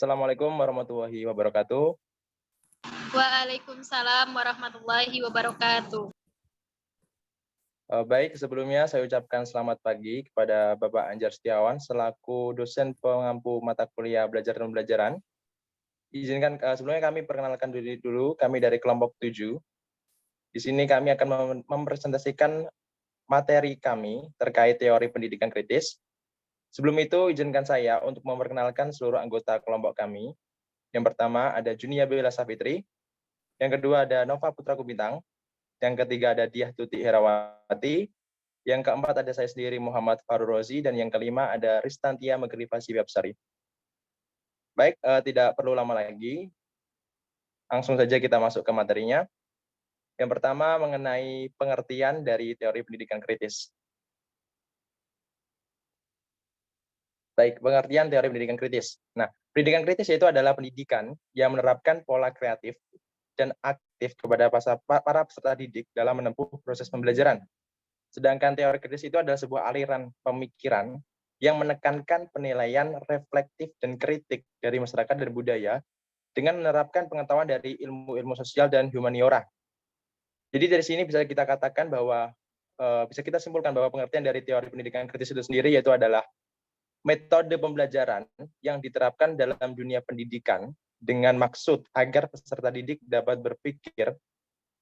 Assalamualaikum warahmatullahi wabarakatuh. Waalaikumsalam warahmatullahi wabarakatuh. Baik, sebelumnya saya ucapkan selamat pagi kepada Bapak Anjar Setiawan selaku dosen pengampu mata kuliah belajar dan pembelajaran. Izinkan sebelumnya kami perkenalkan diri dulu, kami dari kelompok 7. Di sini kami akan mempresentasikan materi kami terkait teori pendidikan kritis. Sebelum itu, izinkan saya untuk memperkenalkan seluruh anggota kelompok kami. Yang pertama ada Junia Bella Safitri, yang kedua ada Nova Putra Kubintang, yang ketiga ada Diah Tuti Herawati, yang keempat ada saya sendiri Muhammad Farul Rozi, dan yang kelima ada Ristantia Megrifasi Websari. Baik, tidak perlu lama lagi, langsung saja kita masuk ke materinya. Yang pertama mengenai pengertian dari teori pendidikan kritis. Baik, pengertian teori pendidikan kritis. Nah, pendidikan kritis itu adalah pendidikan yang menerapkan pola kreatif dan aktif kepada para peserta didik dalam menempuh proses pembelajaran. Sedangkan teori kritis itu adalah sebuah aliran pemikiran yang menekankan penilaian reflektif dan kritik dari masyarakat dan budaya dengan menerapkan pengetahuan dari ilmu-ilmu sosial dan humaniora. Jadi dari sini bisa kita katakan bahwa bisa kita simpulkan bahwa pengertian dari teori pendidikan kritis itu sendiri yaitu adalah metode pembelajaran yang diterapkan dalam dunia pendidikan dengan maksud agar peserta didik dapat berpikir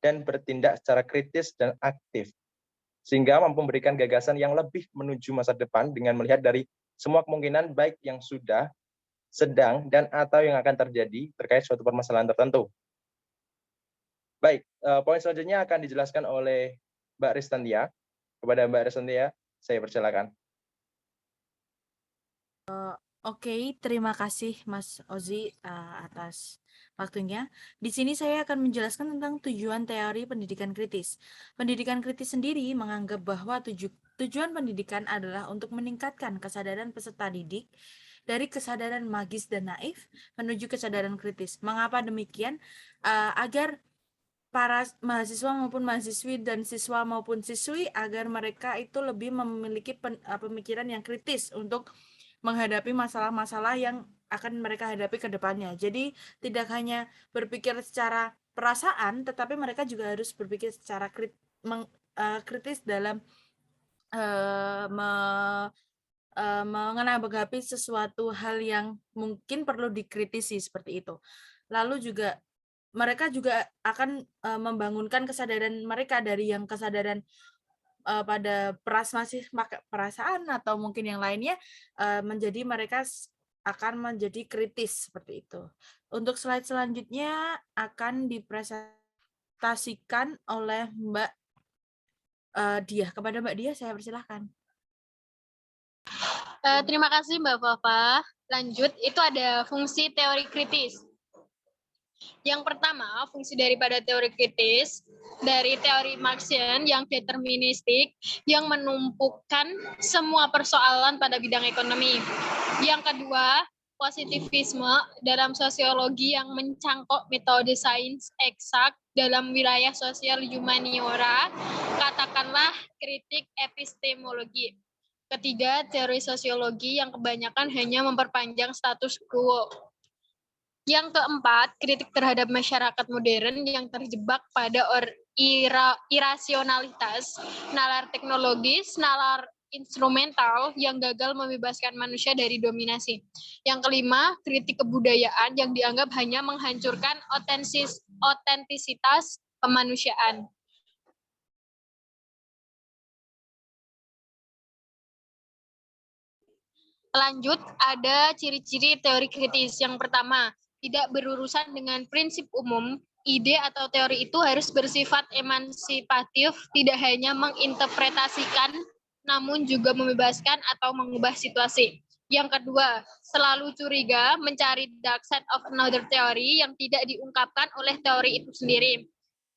dan bertindak secara kritis dan aktif, sehingga mampu memberikan gagasan yang lebih menuju masa depan dengan melihat dari semua kemungkinan baik yang sudah, sedang, dan atau yang akan terjadi terkait suatu permasalahan tertentu. Baik, poin selanjutnya akan dijelaskan oleh Mbak Ristantia. Kepada Mbak Ristantia, saya persilakan. Oke, terima kasih Mas Ozi atas waktunya. Di sini saya akan menjelaskan tentang tujuan teori pendidikan kritis. Pendidikan kritis sendiri menganggap bahwa tujuan pendidikan adalah untuk meningkatkan kesadaran peserta didik dari kesadaran magis dan naif menuju kesadaran kritis. Mengapa demikian? Agar para mahasiswa maupun mahasiswi dan siswa maupun siswi agar mereka itu lebih memiliki pemikiran yang kritis untuk menghadapi masalah-masalah yang akan mereka hadapi ke depannya. Jadi tidak hanya berpikir secara perasaan, tetapi mereka juga harus berpikir secara kritis dalam menanggapi sesuatu hal yang mungkin perlu dikritisi seperti itu. Lalu juga mereka juga akan membangunkan kesadaran mereka dari yang kesadaran pada masih perasaan atau mungkin yang lainnya menjadi mereka akan menjadi kritis seperti itu. Untuk slide selanjutnya akan dipresentasikan oleh Mbak Diah. Kepada Mbak Diah saya persilahkan. Terima kasih Mbak Fafa. Lanjut, itu ada fungsi teori kritis. Yang pertama, fungsi daripada teori kritis dari teori Marxian yang deterministik yang menumpukan semua persoalan pada bidang ekonomi. Yang kedua, positivisme dalam sosiologi yang mencangkok metode sains eksak dalam wilayah sosial humaniora, katakanlah kritik epistemologi. Ketiga, teori sosiologi yang kebanyakan hanya memperpanjang status quo. Yang keempat, kritik terhadap masyarakat modern yang terjebak pada irasionalitas, nalar teknologis, nalar instrumental yang gagal membebaskan manusia dari dominasi. Yang kelima, kritik kebudayaan yang dianggap hanya menghancurkan otentisitas kemanusiaan. Lanjut, ada ciri-ciri teori kritis. Yang pertama, tidak berurusan dengan prinsip umum, ide atau teori itu harus bersifat emansipatif, tidak hanya menginterpretasikan, namun juga membebaskan atau mengubah situasi. Yang kedua, selalu curiga mencari dark side of another theory yang tidak diungkapkan oleh teori itu sendiri.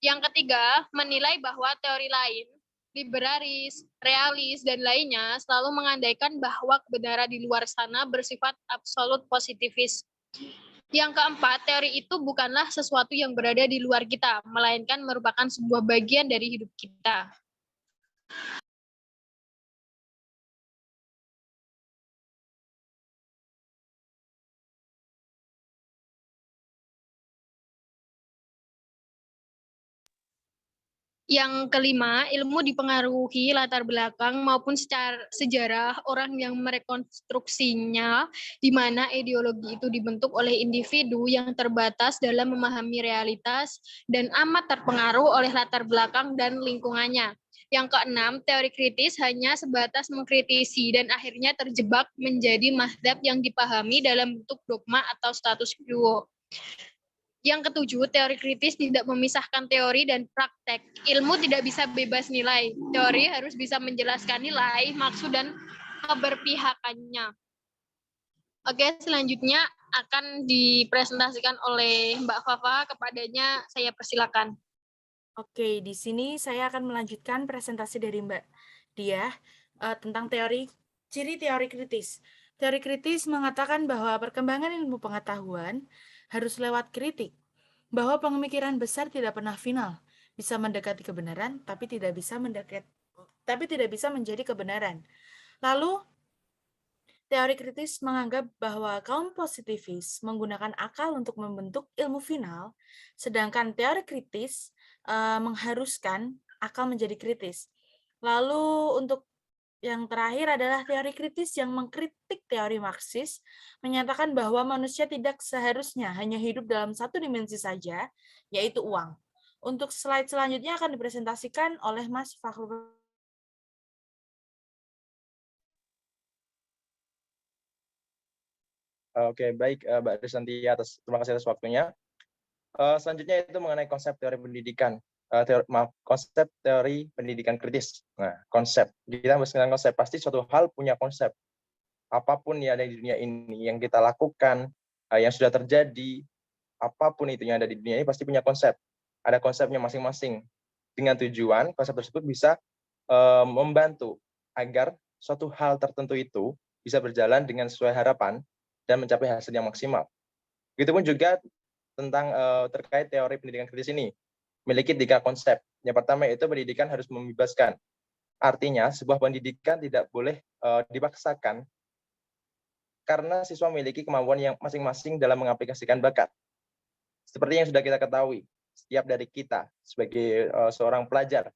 Yang ketiga, menilai bahwa teori lain liberalis, realis, dan lainnya selalu mengandaikan bahwa kebenaran di luar sana bersifat absolut positifis. Yang keempat, teori itu bukanlah sesuatu yang berada di luar kita, melainkan merupakan sebuah bagian dari hidup kita. Yang kelima, ilmu dipengaruhi latar belakang maupun secara sejarah orang yang merekonstruksinya, di mana ideologi itu dibentuk oleh individu yang terbatas dalam memahami realitas dan amat terpengaruh oleh latar belakang dan lingkungannya. Yang keenam, teori kritis hanya sebatas mengkritisi dan akhirnya terjebak menjadi mazhab yang dipahami dalam bentuk dogma atau status quo. Yang ketujuh, teori kritis tidak memisahkan teori dan praktek. Ilmu tidak bisa bebas nilai. Teori harus bisa menjelaskan nilai, maksud, dan keberpihakannya. Oke, selanjutnya akan dipresentasikan oleh Mbak Fafa. Kepadanya saya persilakan. Oke, di sini saya akan melanjutkan presentasi dari Mbak Diah tentang ciri teori kritis. Teori kritis mengatakan bahwa perkembangan ilmu pengetahuan harus lewat kritik, bahwa pemikiran besar tidak pernah final, bisa mendekati kebenaran, tapi tidak bisa menjadi kebenaran. Lalu, teori kritis menganggap bahwa kaum positivis menggunakan akal untuk membentuk ilmu final, sedangkan teori kritis mengharuskan akal menjadi kritis. Lalu untuk yang terakhir adalah teori kritis yang mengkritik teori Marxis, menyatakan bahwa manusia tidak seharusnya hanya hidup dalam satu dimensi saja, yaitu uang. Untuk slide selanjutnya akan dipresentasikan oleh Mas Fakhrul. Oke, baik Mbak Risanti, terima kasih atas waktunya. Selanjutnya itu mengenai konsep teori pendidikan. Konsep teori pendidikan kritis. Nah, konsep. Kita bahas tentang konsep. Pasti suatu hal punya konsep. Apapun yang ada di dunia ini, yang kita lakukan, yang sudah terjadi, apapun itu yang ada di dunia ini pasti punya konsep. Ada konsepnya masing-masing. Dengan tujuan, konsep tersebut bisa membantu agar suatu hal tertentu itu bisa berjalan dengan sesuai harapan dan mencapai hasil yang maksimal. Begitupun juga tentang terkait teori pendidikan kritis ini, memiliki 3 konsep. Yang pertama yaitu pendidikan harus membebaskan. Artinya, sebuah pendidikan tidak boleh dipaksakan karena siswa memiliki kemampuan yang masing-masing dalam mengaplikasikan bakat. Seperti yang sudah kita ketahui, setiap dari kita sebagai seorang pelajar,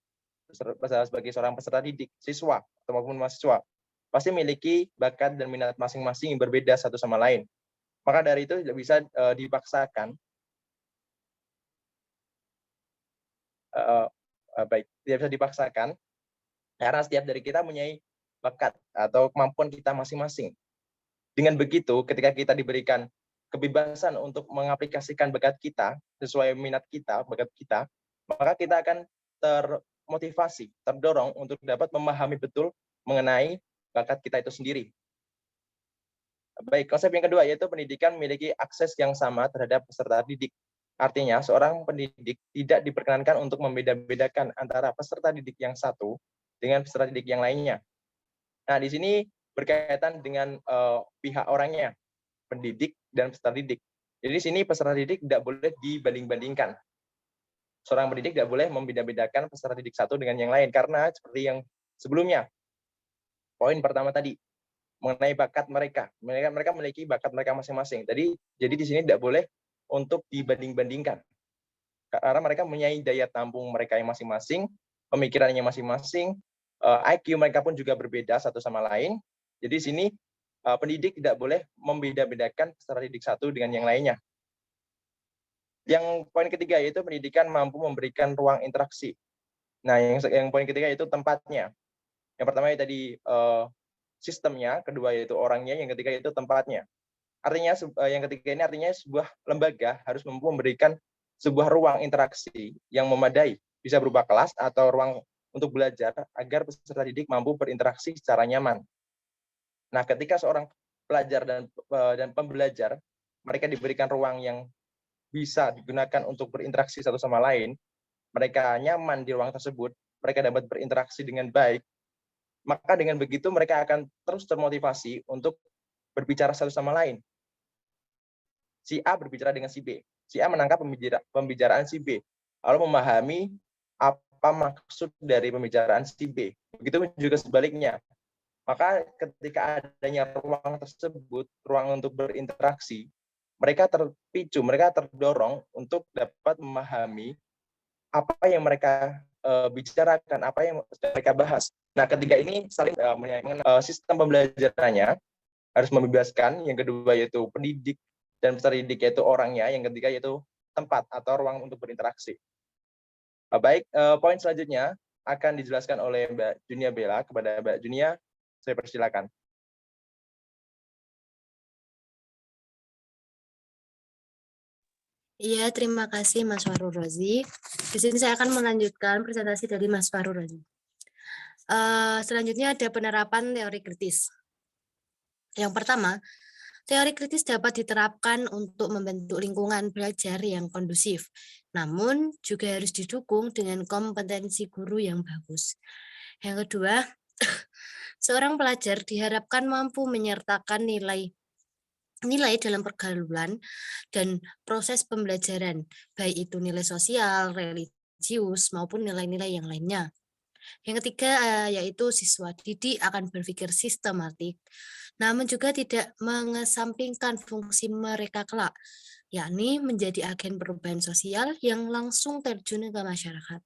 sebagai seorang peserta didik, siswa ataupun mahasiswa, pasti memiliki bakat dan minat masing-masing yang berbeda satu sama lain. Maka dari itu tidak bisa dipaksakan. Tidak bisa dipaksakan karena setiap dari kita mempunyai bakat atau kemampuan kita masing-masing. Dengan begitu, ketika kita diberikan kebebasan untuk mengaplikasikan bakat kita sesuai minat kita, bakat kita, maka kita akan termotivasi, terdorong untuk dapat memahami betul mengenai bakat kita itu sendiri. Baik, konsep yang kedua yaitu pendidikan memiliki akses yang sama terhadap peserta didik. Artinya, seorang pendidik tidak diperkenankan untuk membeda-bedakan antara peserta didik yang satu dengan peserta didik yang lainnya. Nah, di sini berkaitan dengan pihak orangnya, pendidik dan peserta didik. Jadi di sini peserta didik tidak boleh dibanding-bandingkan. Seorang pendidik tidak boleh membeda-bedakan peserta didik satu dengan yang lain, karena seperti yang sebelumnya, poin pertama tadi, mengenai bakat mereka. Mereka memiliki bakat mereka masing-masing. Jadi di sini tidak boleh untuk dibanding-bandingkan. Karena mereka mempunyai daya tampung mereka yang masing-masing, pemikirannya masing-masing, IQ mereka pun juga berbeda satu sama lain. Jadi di sini pendidik tidak boleh membeda-bedakan peserta didik satu dengan yang lainnya. Yang poin ketiga yaitu pendidikan mampu memberikan ruang interaksi. Nah, yang poin ketiga itu tempatnya. Yang pertama tadi sistemnya, kedua yaitu orangnya, yang ketiga itu tempatnya. Artinya yang ketiga ini artinya sebuah lembaga harus mampu memberikan sebuah ruang interaksi yang memadai, bisa berupa kelas atau ruang untuk belajar agar peserta didik mampu berinteraksi secara nyaman. Nah, ketika seorang pelajar dan pembelajar mereka diberikan ruang yang bisa digunakan untuk berinteraksi satu sama lain, mereka nyaman di ruang tersebut, mereka dapat berinteraksi dengan baik, maka dengan begitu mereka akan terus termotivasi untuk berbicara satu sama lain. Si A berbicara dengan si B. Si A menangkap pembicaraan si B, lalu memahami apa maksud dari pembicaraan si B. Begitu juga sebaliknya. Maka ketika adanya ruang tersebut, ruang untuk berinteraksi, mereka terpicu, mereka terdorong untuk dapat memahami apa yang mereka bicarakan apa yang mereka bahas. Nah, ketiga ini saling sistem pembelajarannya harus membebaskan. Yang kedua yaitu pendidik dan peserta didik yaitu orangnya. Yang ketiga yaitu tempat atau ruang untuk berinteraksi. Baik, poin selanjutnya akan dijelaskan oleh Mbak Junia Bella. Kepada Mbak Junia, saya persilakan. Iya, terima kasih Mas Fahru Rozi. Di sini saya akan melanjutkan presentasi dari Mas Fahru Rozi. Selanjutnya ada penerapan teori kritis. Yang pertama, teori kritis dapat diterapkan untuk membentuk lingkungan belajar yang kondusif, namun juga harus didukung dengan kompetensi guru yang bagus. Yang kedua, seorang pelajar diharapkan mampu menyertakan nilai dalam pergaulan dan proses pembelajaran, baik itu nilai sosial, religius, maupun nilai-nilai yang lainnya. Yang ketiga, yaitu siswa didik akan berpikir sistematik, namun juga tidak mengesampingkan fungsi mereka kelak, yakni menjadi agen perubahan sosial yang langsung terjun ke masyarakat.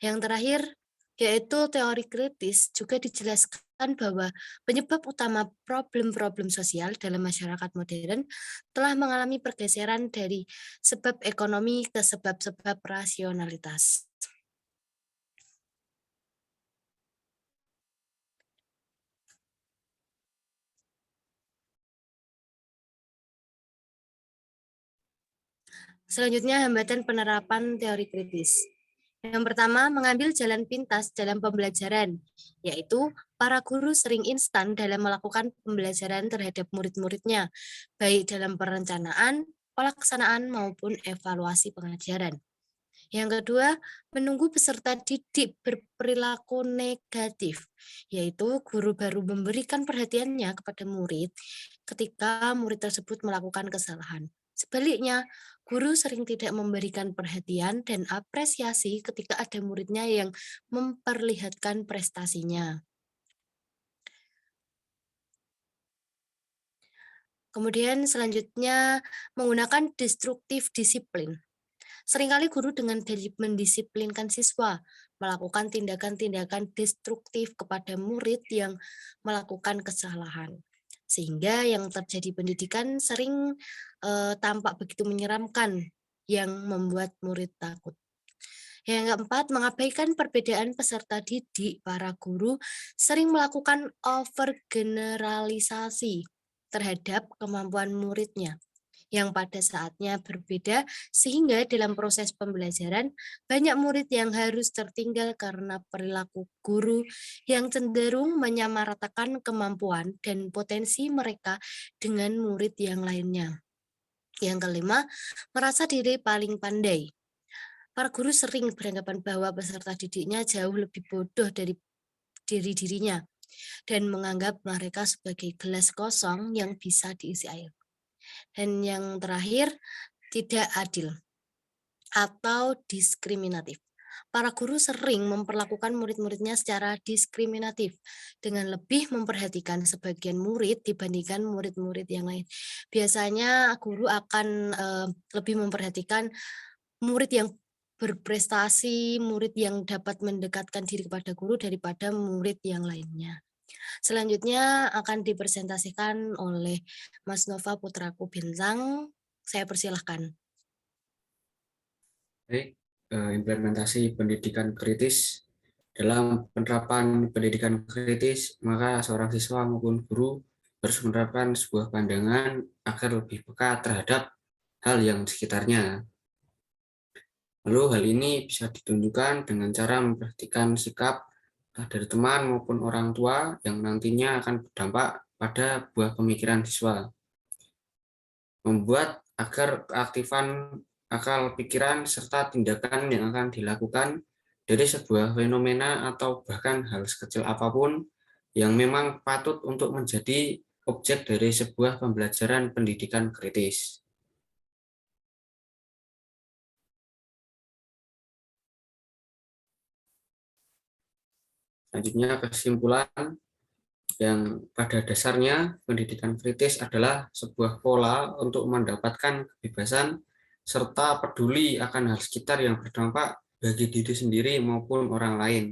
Yang terakhir, yaitu teori kritis juga dijelaskan bahwa penyebab utama problem-problem sosial dalam masyarakat modern telah mengalami pergeseran dari sebab ekonomi ke sebab-sebab rasionalitas. Selanjutnya, hambatan penerapan teori kritis. Yang pertama, mengambil jalan pintas dalam pembelajaran, yaitu para guru sering instan dalam melakukan pembelajaran terhadap murid-muridnya, baik dalam perencanaan, pelaksanaan, maupun evaluasi pengajaran. Yang kedua, menunggu peserta didik berperilaku negatif, yaitu guru baru memberikan perhatiannya kepada murid ketika murid tersebut melakukan kesalahan. Sebaliknya, guru sering tidak memberikan perhatian dan apresiasi ketika ada muridnya yang memperlihatkan prestasinya. Kemudian selanjutnya, menggunakan destruktif disiplin. Seringkali guru dengan mendisiplinkan siswa melakukan tindakan-tindakan destruktif kepada murid yang melakukan kesalahan. Sehingga yang terjadi pendidikan sering tampak begitu menyeramkan yang membuat murid takut. Yang keempat, mengabaikan perbedaan peserta didik. Para guru sering melakukan overgeneralisasi terhadap kemampuan muridnya yang pada saatnya berbeda, sehingga dalam proses pembelajaran banyak murid yang harus tertinggal karena perilaku guru yang cenderung menyamaratakan kemampuan dan potensi mereka dengan murid yang lainnya. Yang kelima, merasa diri paling pandai. Para guru sering beranggapan bahwa peserta didiknya jauh lebih bodoh dari dirinya dan menganggap mereka sebagai gelas kosong yang bisa diisi air. Dan yang terakhir, tidak adil atau diskriminatif. Para guru sering memperlakukan murid-muridnya secara diskriminatif dengan lebih memperhatikan sebagian murid dibandingkan murid-murid yang lain. Biasanya guru akan lebih memperhatikan murid yang berprestasi, murid yang dapat mendekatkan diri kepada guru daripada murid yang lainnya. Selanjutnya akan dipresentasikan oleh Mas Nova Putraku Bintang. Saya persilahkan. Baik, implementasi pendidikan kritis. Dalam penerapan pendidikan kritis, maka seorang siswa maupun guru harus menerapkan sebuah pandangan agar lebih peka terhadap hal yang di sekitarnya. Lalu hal ini bisa ditunjukkan dengan cara memperhatikan sikap dari teman maupun orang tua yang nantinya akan berdampak pada buah pemikiran siswa. Membuat agar keaktifan akal pikiran serta tindakan yang akan dilakukan dari sebuah fenomena atau bahkan hal sekecil apapun yang memang patut untuk menjadi objek dari sebuah pembelajaran pendidikan kritis. Selanjutnya kesimpulan yang pada dasarnya pendidikan kritis adalah sebuah pola untuk mendapatkan kebebasan serta peduli akan hal sekitar yang berdampak bagi diri sendiri maupun orang lain,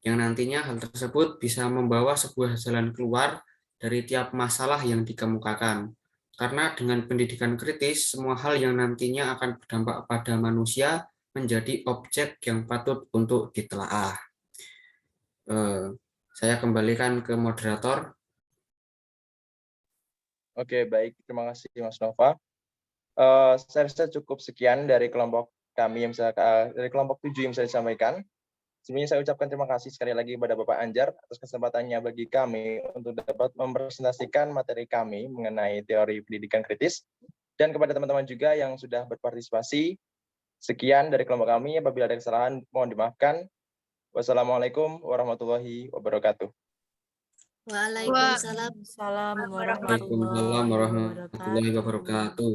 yang nantinya hal tersebut bisa membawa sebuah jalan keluar dari tiap masalah yang dikemukakan. Karena dengan pendidikan kritis, semua hal yang nantinya akan berdampak pada manusia menjadi objek yang patut untuk ditelaah. Saya kembalikan ke moderator. Oke, baik. Terima kasih, Mas Nova. Saya rasa cukup sekian dari kelompok kami yang dari kelompok 7 yang saya sampaikan. Sebelumnya saya ucapkan terima kasih sekali lagi kepada Bapak Anjar atas kesempatannya bagi kami untuk dapat mempresentasikan materi kami mengenai teori pendidikan kritis, dan kepada teman-teman juga yang sudah berpartisipasi. Sekian dari kelompok kami. Apabila ada kesalahan, mohon dimaafkan. Wassalamualaikum warahmatullahi wabarakatuh. Waalaikumsalam. Waalaikumsalam Waalaikumsalam warahmatullahi wabarakatuh.